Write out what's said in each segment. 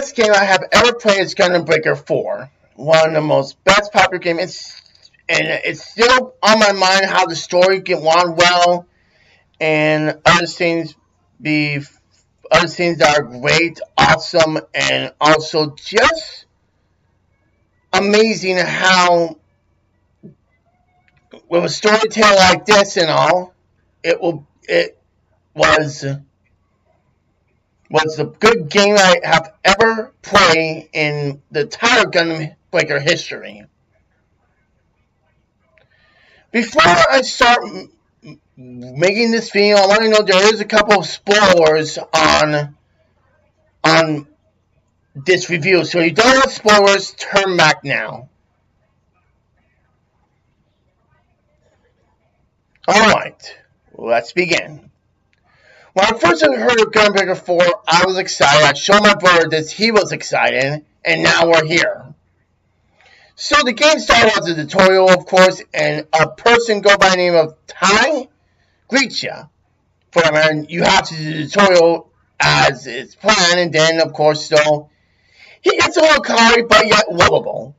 best game I have ever played is Gundam Breaker 4. One of the most best popular games. And it's still on my mind how the story went well and other things that are great, awesome, and also just amazing how with a storytelling like this and all, it was a good game I have ever played in the entire Gundam Breaker history. Before I start making this video, I want to know there is a couple of spoilers on this review. So if you don't have spoilers, turn back now. Alright, let's begin. When I first heard of Gundam Breaker 4, I was excited. I showed my brother that he was excited, and now we're here. So the game started as a tutorial, of course, and a person go by the name of Tai greets you. And you have to do the tutorial as it's planned, and then, of course, so he gets a little cocky, but yet lovable.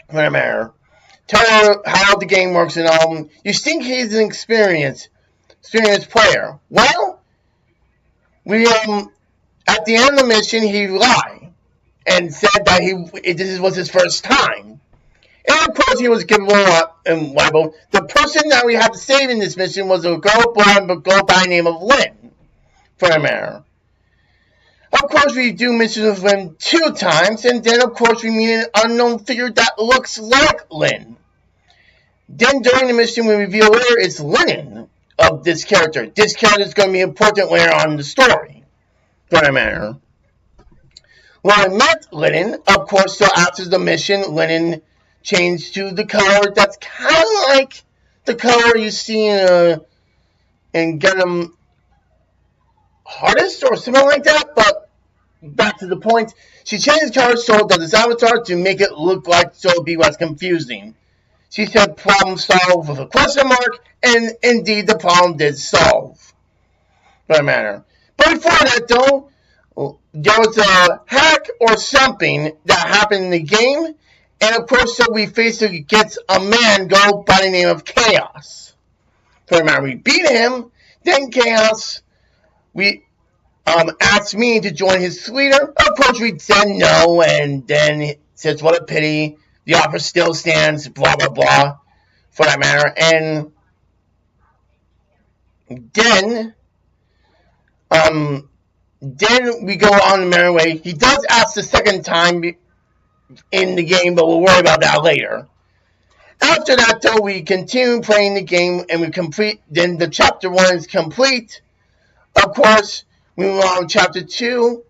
Tell her how the game works and all. You think he's an experienced player. Well, we at the end of the mission he lied and said that this was his first time. And of course he was given up and liable. The person that we had to save in this mission was a girl by the name of Lynn. Of course we do missions with Lynn 2 times, and then of course we meet an unknown figure that looks like Lynn. Then during the mission we reveal later it's Lennon of this character. This character is going to be important later on in the story. When I met Lennon, of course, so after the mission, Lennon changed to the color that's kind of like the color you see in Gundam Hardest or something like that, but back to the point, she changed the color so that this avatar to make it look like so it'd be less confusing. She said problem solved with a question mark, and indeed the problem did solve. But before that though, there was a hack or something that happened in the game, and of course so we basically gets a man go by the name of Chaos. We beat him, then Chaos asked me to join his leader. Of course we said no, and then he says what a pity. The offer still stands, blah, blah, blah, for that matter. And then we go on the merry way. He does ask the second time in the game, but we'll worry about that later. After that, though, we continue playing the game, and we complete. Then the chapter 1 is complete. Of course, we move on to chapter 2.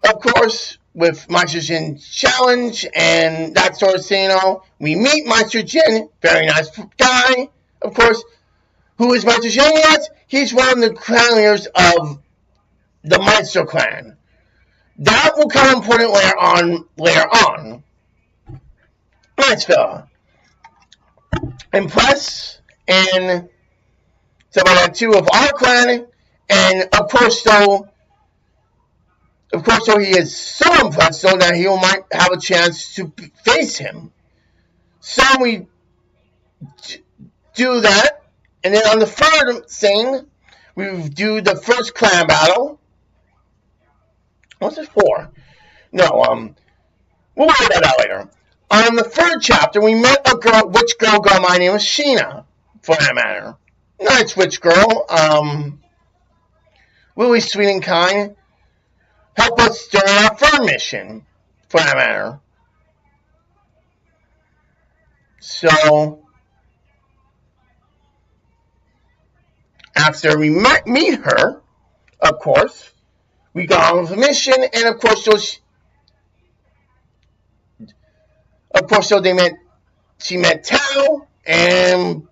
Of course, with Master Jin's challenge and that sort of thing. We meet Master Jin, very nice guy, of course. Who is Master Jin yet? He's one of the clan leaders of the Monster Clan. That will come important later on. Nice fella. Impress and stuff like that too of our clan, and of course so he is so impressed so that he might have a chance to face him. So we do that, and then on the third thing, we do the first clan battle. What's it for? No, we'll worry about that later. On the third chapter, we met a witch girl by the name of Sheena, for that matter. Nice witch girl, really sweet and kind. Help us during our third mission, for that matter. So, after we meet her, of course, we go on with the mission, and of course, she met Tao, and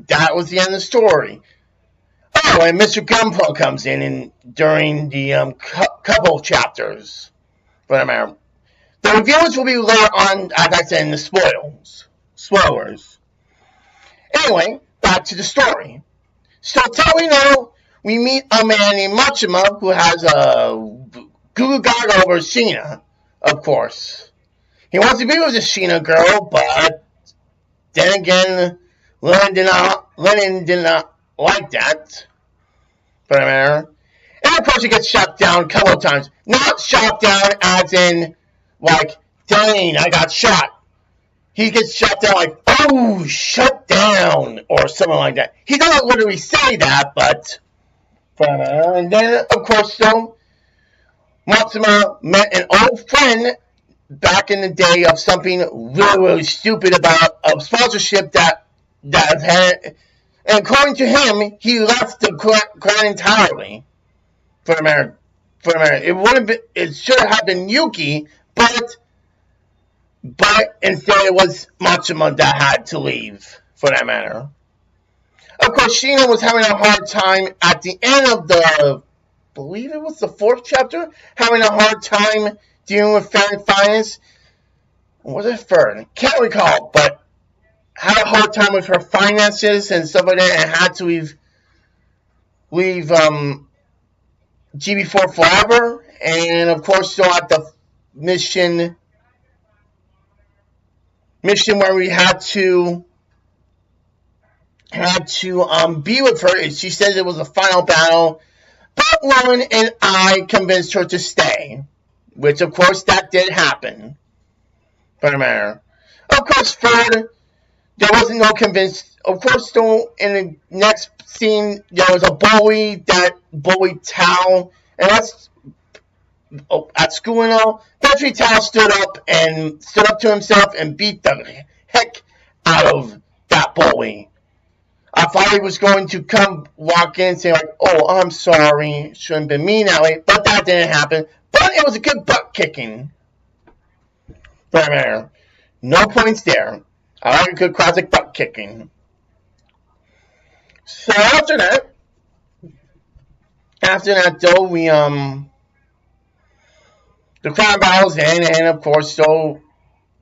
that was the end of the story. Oh, and Mr. Gunpla comes in during the couple chapters. But the reviews will be later on, as I said, in the spoilers. Anyway, back to the story. So, till we know, we meet a man named Machima who has a Goo Gaga over Sheena, of course. He wants to be with the Sheena girl, but then again, Lennon did not like that. For the matter. And of course he gets shot down a couple of times. Not shot down as in, like, dang, I got shot. He gets shot down like, oh, shut down, or something like that. He doesn't literally say that, but... And then, of course, so, Matsuma met an old friend back in the day of something really, really stupid about a sponsorship that had... And according to him, he left the clan entirely. For the matter. It would have been, it should have been Yuki, but instead it was Matsuma that had to leave, for that matter. Of course, Sheena was having a hard time at the end of I believe it was the 4th chapter, having a hard time dealing with family finance. Was it 3rd? Can't recall, but had a hard time with her finances and stuff like that, and had to leave GB4 forever. And of course, so at the mission where we had to be with her, she said it was a final battle, but Lauren and I convinced her to stay, which of course that did happen. For the matter. Of course, Ford, there wasn't no convinced. Of course, though, in the next scene, there was a bully that bullied Tao, and that's at school and all. Eventually, Tao stood up to himself and beat the heck out of that bully. I thought he was going to walk in and say like, "Oh, I'm sorry, shouldn't have been me that way," but that didn't happen. But it was a good butt kicking. No points there. I like a good classic butt kicking. So after that though, we the crowd battles in, and of course, so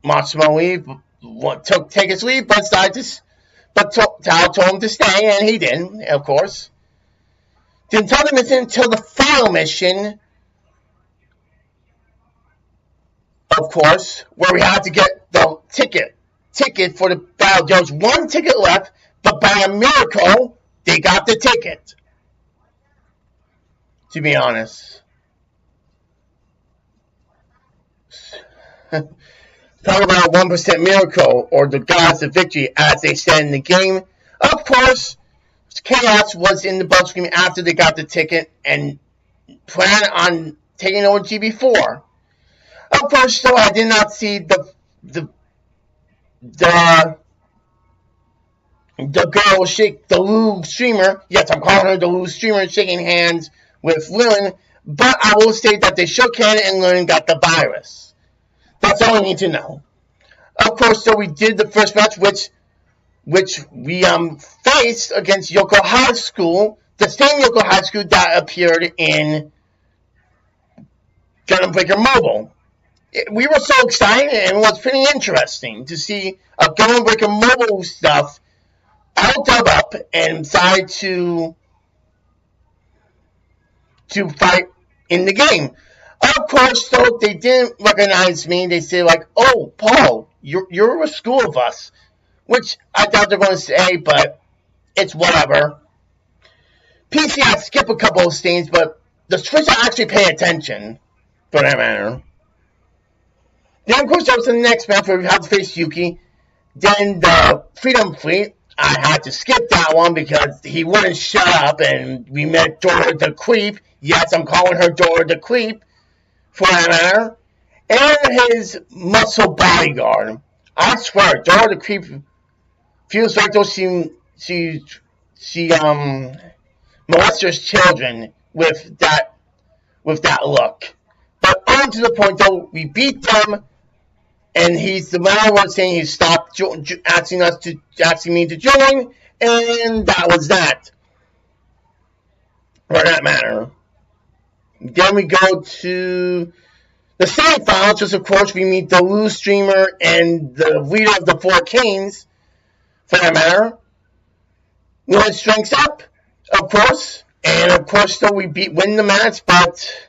Matsuma take his leave, but Tao told him to stay, and he didn't, of course. Didn't tell the mission until the final mission, of course, where we had to get the ticket for the battle. There was one ticket left, but by a miracle, they got the ticket. To be honest. Talk about a 1% miracle, or the gods of victory, as they said in the game. Of course, Chaos was in the bus screen after they got the ticket and planned on taking over GB4. Of course, so I did not see the girl shake the Lou streamer. Yes, I'm calling her the Lou streamer, shaking hands with Lillian. But I will say that they shook hands and Lillian got the virus. That's all I need to know. Of course, so we did the first match, which we faced against Yoko High School, the same Yoko High School that appeared in Gundam Breaker Mobile. We were so excited, and it was pretty interesting to see a Gundam Breaker Mobile stuff all dug up and decided to fight in the game. Of course, though, they didn't recognize me. They said, like, "Oh, Paul, you're a school of us," which I thought they were going to say, but it's whatever. PC, I skip a couple of scenes, but the Switch, I actually pay attention, for that matter. Then, of course, that was the next match where we had to face Yuki. Then the Freedom Fleet, I had to skip that one because he wouldn't shut up, and we met Dora the Creep. Yes, I'm calling her Dora the Creep, for that matter. And his muscle bodyguard. I swear, Dora the Creep feels like though she molesters children with that look. But on to the point though, we beat them, and he's the one saying he stopped asking me to join, and that was that. For that matter. Then we go to the semifinals, which of course we meet the Lou streamer and the leader of the Four Kings, for that matter. We went strengths up, of course, and of course, so we win the match, but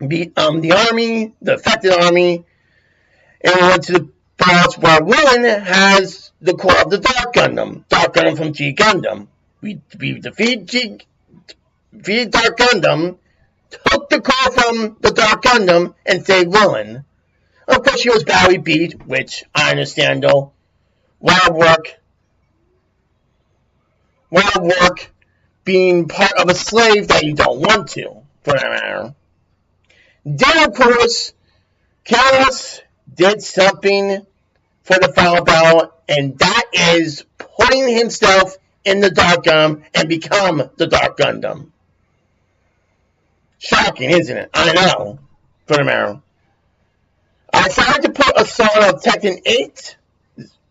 the army, the affected army, and we went to the boss where Lin has the core of the Dark Gundam from G Gundam. We defeated Dark Gundam, took the core from the Dark Gundam, and saved Lin. Of course, she was badly beat, which I understand though. Wild work, being part of a slave that you don't want to, for that matter. Then, of course, Chaos did something for the final battle, and that is putting himself in the Dark Gundam and become the Dark Gundam. Shocking, isn't it? I know, for the matter. I decided to put a song of Tekken 8,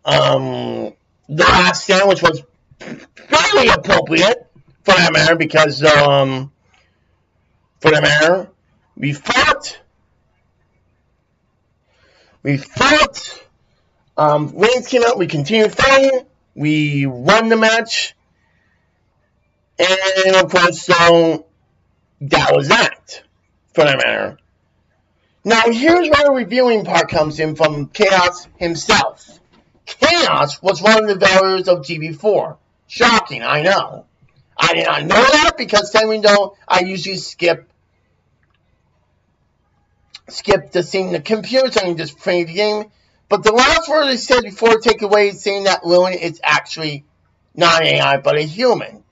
The Last Stand, which was fairly appropriate, for that matter, because, for that matter, we fought, Reigns came out, we continued fighting, we won the match, and of course, so that was that, for that matter. Now, here's where the reviewing part comes in from Chaos himself. Chaos was one of the developers of GB4. Shocking, I know. I did not know that because even though I usually skip the scene the computer so I can just play the game. But the last word they said before takeaway saying that Lillian is actually not an AI but a human.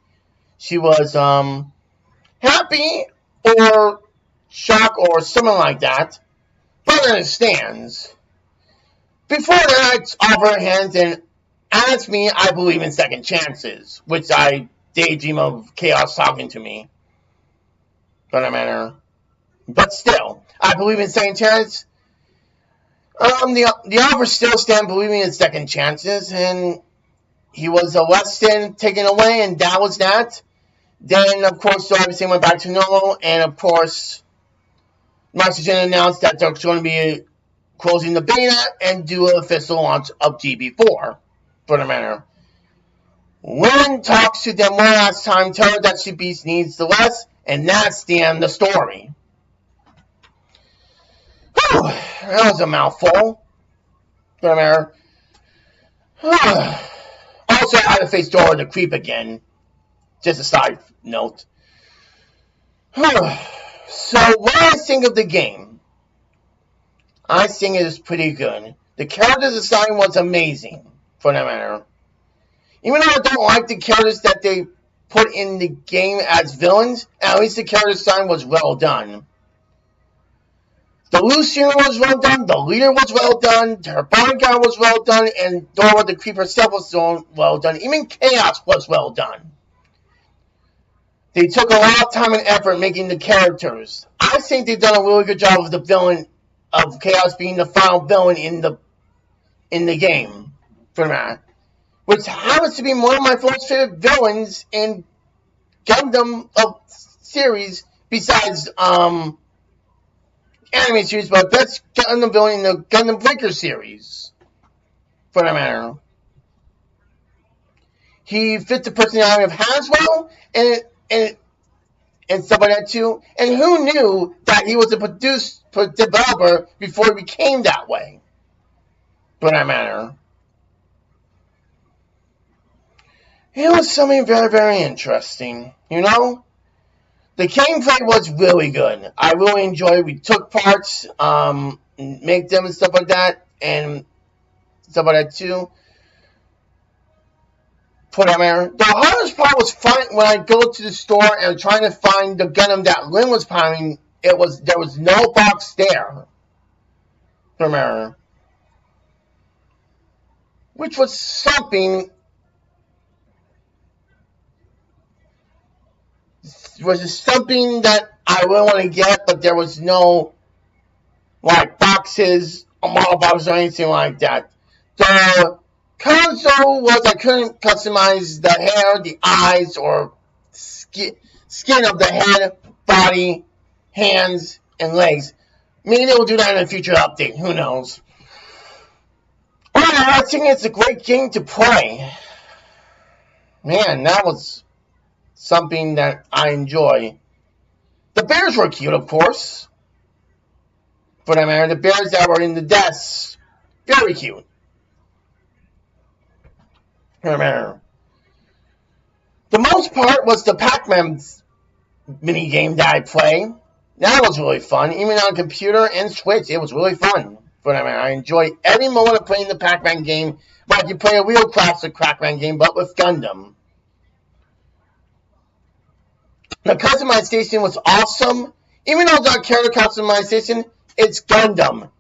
She was happy or shocked or something like that. But understands. Before that, offer her hands and ask me I believe in second chances, which I daydream of Chaos talking to me. But still, I believe in second chances. The offer still stand believing in second chances, and he was arrested, taken away, and that was that. Then, of course, so everything went back to normal, and of course, Microsoft announced that they're going to be closing the beta and do an official launch of GB4, for the matter. Lynn talks to them one last time, tell her that she beats needs the less, and that's the end of the story. Whew, that was a mouthful, for the matter. Also, I had to face Dora the Creep again. Just a side note. So, what do I think of the game? I think it is pretty good. The character design was amazing, for that matter. Even though I don't like the characters that they put in the game as villains, at least the character design was well done. The Lucian was well done, the leader was well done, her bodyguard was well done, and Dora the Creep herself was well done. Even Chaos was well done. They took a lot of time and effort making the characters. I think they've done a really good job of the villain, of Chaos being the final villain in the game, for that. Which happens to be one of my most favorite villains in Gundam series, besides anime series, but best Gundam villain in the Gundam Breaker series, for that matter. He fit the personality of Haswell, and stuff like that too. And who knew that he was a developer before he became that way? For that matter. It was something very, very interesting, you know? The gameplay was really good. I really enjoyed it. We took parts, make them and stuff like that, and stuff like that too. For that matter. The hardest part was when I go to the store and trying to find the Gundam that Lynn was piloting. There was no box there. For that matter. Which was something. Was something that I really want to get, but there was no boxes, model boxes, or anything like that. The console was I couldn't customize the hair, the eyes, or skin of the head, body, hands, and legs. Maybe they will do that in a future update. Who knows? I think it's a great game to play. Man, that was something that I enjoy. The bears were cute, of course. For that matter, the bears that were in the desks, very cute. For that matter. The most part was the Pac-Man mini game that I play. That was really fun. Even on computer and Switch, it was really fun. For that matter, I enjoy every moment of playing the Pac-Man game, like you play a real classic Pac-Man game, but with Gundam. The customization was awesome. Even though it's not character customization, it's Gundam.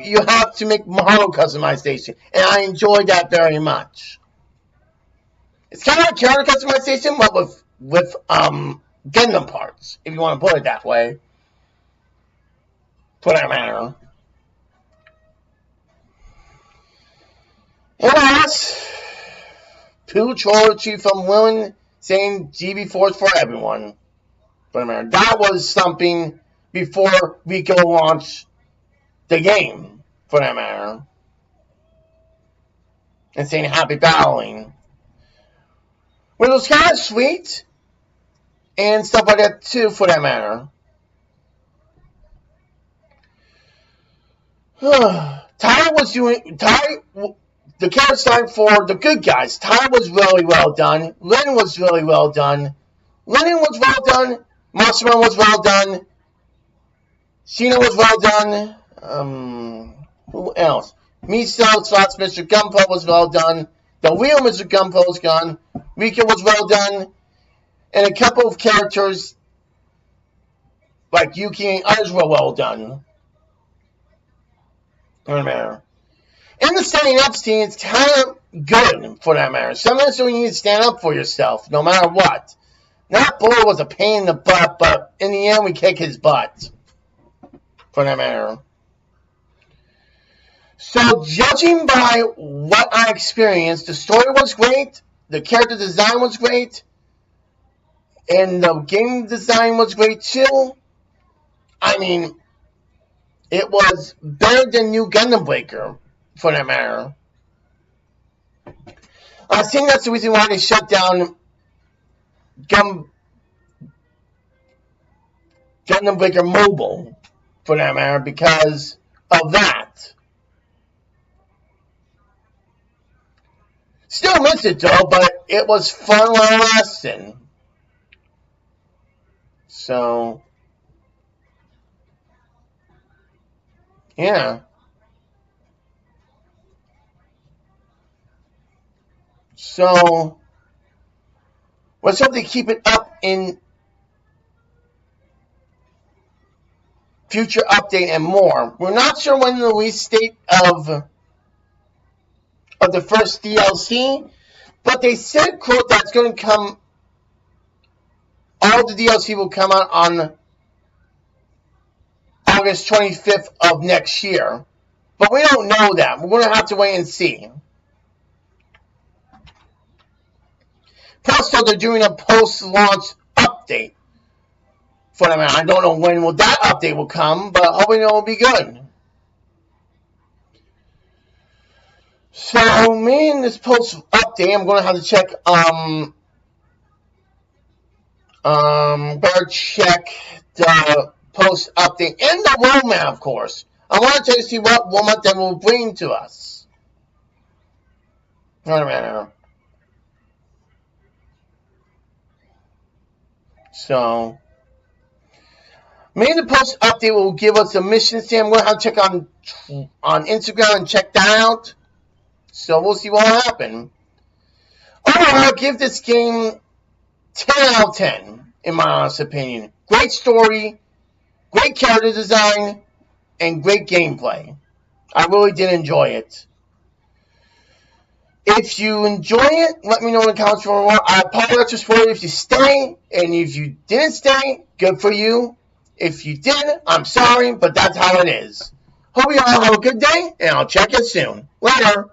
You have to make model customization, and I enjoy that very much. It's kind of like character customization, but with Gundam parts, if you want to put it that way. For that matter. And last, Pooh Chorchi from Willen saying GB Force for everyone. For that matter. That was something before Rico launched the game, for that matter. And saying happy battling. Which was kind of sweet. And stuff like that too, for that matter. Ty was doing... the character design for the good guys. Ty was really well done. Len was really well done. Lennon was well done. Massimo was well done. Sheena was well done. Who else? Miso / Mr. Gunpo was well done. The real Mr. Gunpo was gone. Rika was well done. And a couple of characters like Yuki and others were well done. For that matter. And the standing up scene is kind of good, for that matter. Sometimes you need to stand up for yourself, no matter what. That boy was a pain in the butt, but in the end, we kick his butt. For that matter. So, judging by what I experienced, the story was great, the character design was great, and the game design was great too. I mean, it was better than New Gundam Breaker, for that matter. I think that's the reason why they shut down Gundam Breaker Mobile, for that matter, because of that. Still miss it though, but it was fun while it lasted. So, yeah. So, let's hope they keep it up in future update and more. We're not sure when the release date of the first DLC, but they said, quote, that's going to come, all the DLC will come out on August 25th of next year. But we don't know that. We're going to have to wait and see. Plus, though, they're doing a post-launch update. For them, I don't know when that update will come, but hoping it will be good. So, me in this post-update, I'm going to have to check, better check the post-update and the roadmap, of course. I want to check to see what roadmap they will bring to us. Wait a minute. So, maybe the post update will give us a mission stand. I'm going to have to check on Instagram and check that out. So we'll see what will happen. Overall, I'll give this game 10 out of 10, in my honest opinion. Great story, great character design, and great gameplay. I really did enjoy it. If you enjoy it, let me know in the comments for more. I apologize for it if you stay, and if you didn't stay, good for you. If you didn't, I'm sorry, but that's how it is. Hope you all have a good day, and I'll check you soon. Later.